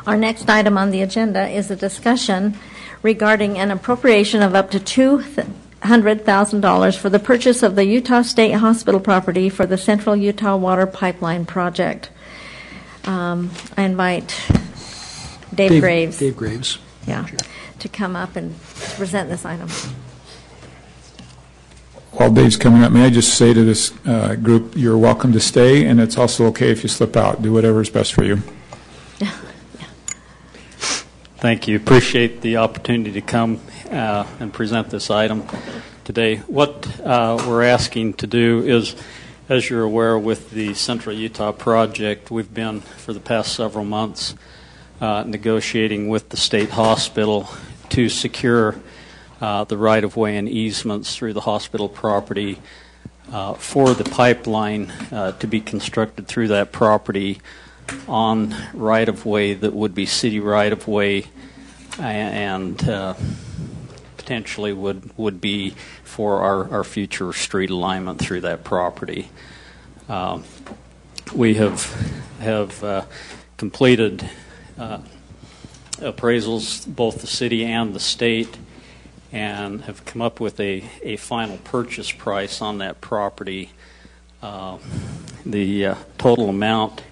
Our next item on the agenda is a discussion regarding an appropriation of up to $200,000 for the purchase of the Utah State Hospital property for the Central Utah Water Pipeline Project. I invite Dave Graves. Dave Graves. Yeah, to come up and present this item. While Dave's coming up, may I just say to this group, you're welcome to stay, and it's also okay if you slip out. Do whatever is best for you. Thank you. Appreciate the opportunity to come and present this item today. What we're asking to do is, as you're aware, with the Central Utah project, we've been, for the past several months, negotiating with the state hospital to secure the right-of-way and easements through the hospital property for the pipeline to be constructed through that property on right-of-way that would be city right-of-way and potentially would be for our future street alignment through that property. We have completed appraisals, both the city and the state, and have come up with a final purchase price on that property. The total amount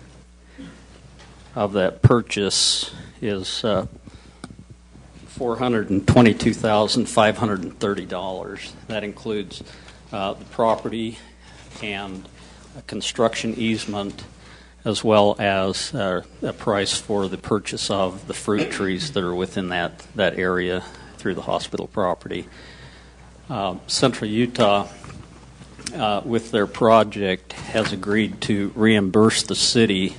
of that purchase is $422,530. That includes the property and a construction easement, as well as a price for the purchase of the fruit trees that are within that area through the hospital property. Central Utah, with their project, has agreed to reimburse the city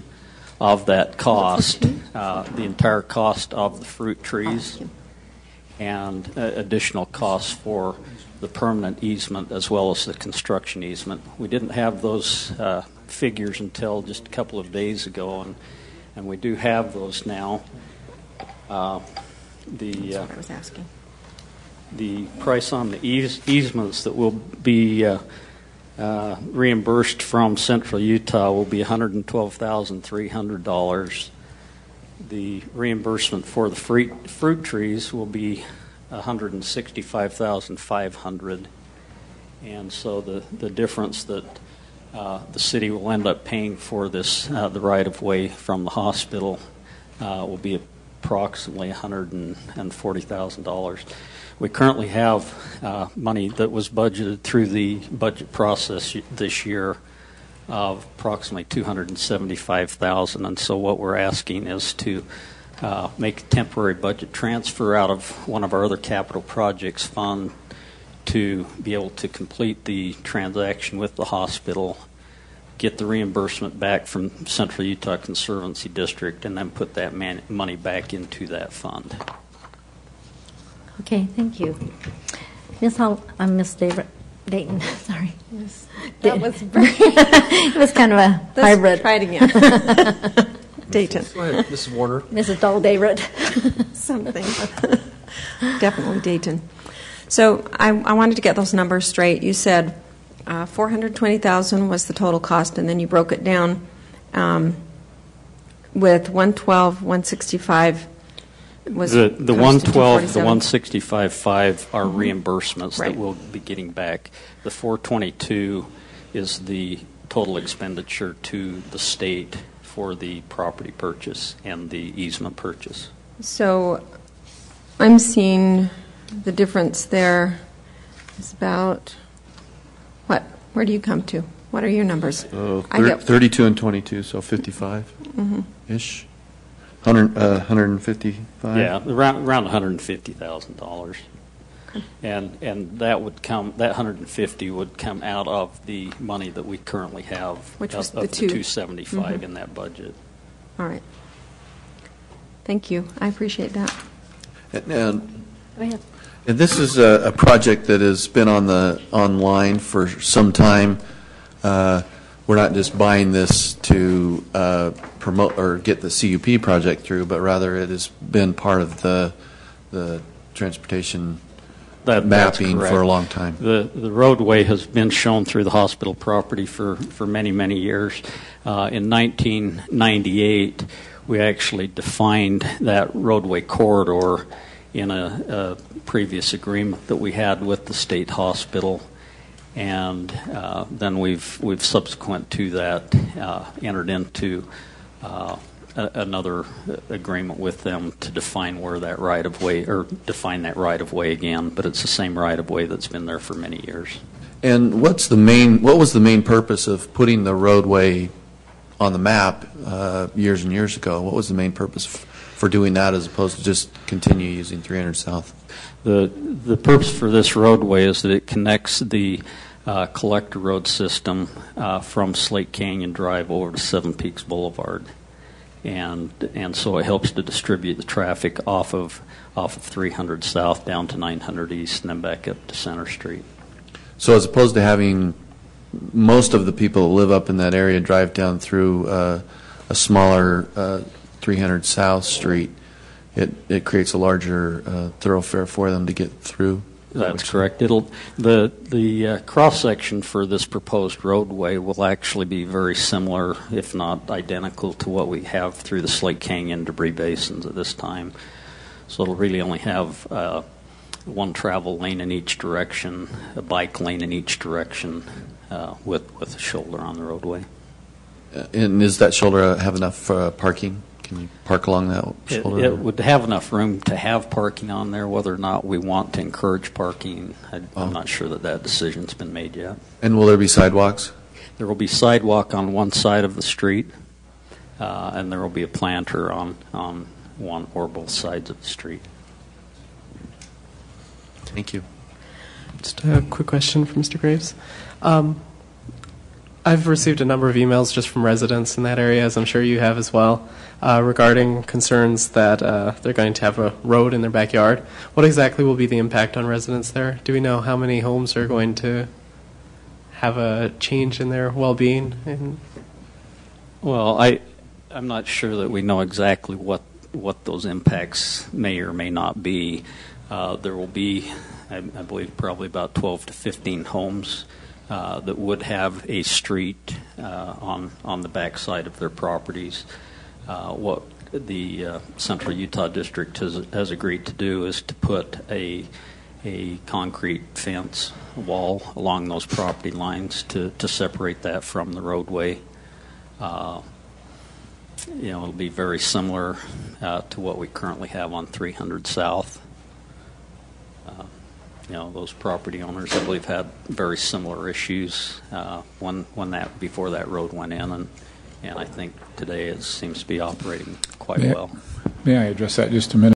of that cost, the entire cost of the fruit trees, and additional costs for the permanent easement as well as the construction easement. We didn't have those figures until just a couple of days ago, and we do have those now. That's what I was asking. The price on the easements that will be reimbursed from Central Utah will be $112,300. The reimbursement for the fruit trees will be $165,500, and so the difference that the city will end up paying for this, the right-of-way from the hospital, will be approximately $140,000. We currently have money that was budgeted through the budget process this year of approximately $275,000, and so what we're asking is to make a temporary budget transfer out of one of our other capital projects fund to be able to complete the transaction with the hospital, get the reimbursement back from Central Utah Conservancy District, and then put that money back into that fund. Okay, thank you. Miss Dayton, sorry. Yes, that was it was kind of a hybrid. Try it again. Dayton. Go ahead, Mrs. Warner. Mrs. Dahl-David. Something. Definitely Dayton. So I wanted to get those numbers straight. You said $420,000 was the total cost, and then you broke it down with $112,000, $165,000 was the $112,000, the $165,500 are reimbursements that we'll be getting back. The $422,000 is the total expenditure to the state for the property purchase and the easement purchase. So I'm seeing the difference there is about what? Where do you come to? What are your numbers? 32 and 22, so 55-ish. 155. Yeah, around $150,000, and that would come. That 150 would come out of the money that we currently have, which was the 275 in that budget. All right. Thank you. I appreciate that. Go ahead. And this is a project that has been online for some time. We're not just buying this to promote or get the CUP project through, but rather it has been part of the transportation mapping for a long time. The roadway has been shown through the hospital property for many, many years. In 1998, we actually defined that roadway corridor in a previous agreement that we had with the state hospital, and then we've subsequent to that entered into another agreement with them to define where that right of way, or define that right of way again, but it's the same right of way that's been there for many years. And what was the main purpose of putting the roadway on the map years and years ago? What was the main purpose for doing that as opposed to just continue using 300 South? The purpose for this roadway is that it connects the collector road system from Slate Canyon Drive over to Seven Peaks Boulevard, and so it helps to distribute the traffic off of 300 South down to 900 East and then back up to Center Street. So as opposed to having most of the people that live up in that area drive down through a smaller 300 South Street, it creates a larger thoroughfare for them to get through. That's correct. The cross section for this proposed roadway will actually be very similar, if not identical, to what we have through the Slate Canyon debris basins at this time. So it'll really only have one travel lane in each direction, a bike lane in each direction, with a shoulder on the roadway. And does that shoulder have enough parking? Can you park along that shoulder? It would have enough room to have parking on there. Whether or not we want to encourage parking, I'm not sure that decision's been made yet. And will there be sidewalks? There will be sidewalk on one side of the street, and there will be a planter on one or both sides of the street. Thank you. Just a quick question for Mr. Graves. I've received a number of emails just from residents in that area, as I'm sure you have as well, regarding concerns that they're going to have a road in their backyard. What exactly will be the impact on residents there? Do we know how many homes are going to have a change in their well-being? Well, I'm not sure that we know exactly what those impacts may or may not be. There will be, I believe, probably about 12 to 15 homes that would have a street on the back side of their properties. What the Central Utah District has agreed to do is to put a concrete fence wall along those property lines to separate that from the roadway. It'll be very similar to what we currently have on 300 South. Those property owners, I believe, had very similar issues before that road went in, and I think today it seems to be operating quite well. May I address that just a minute?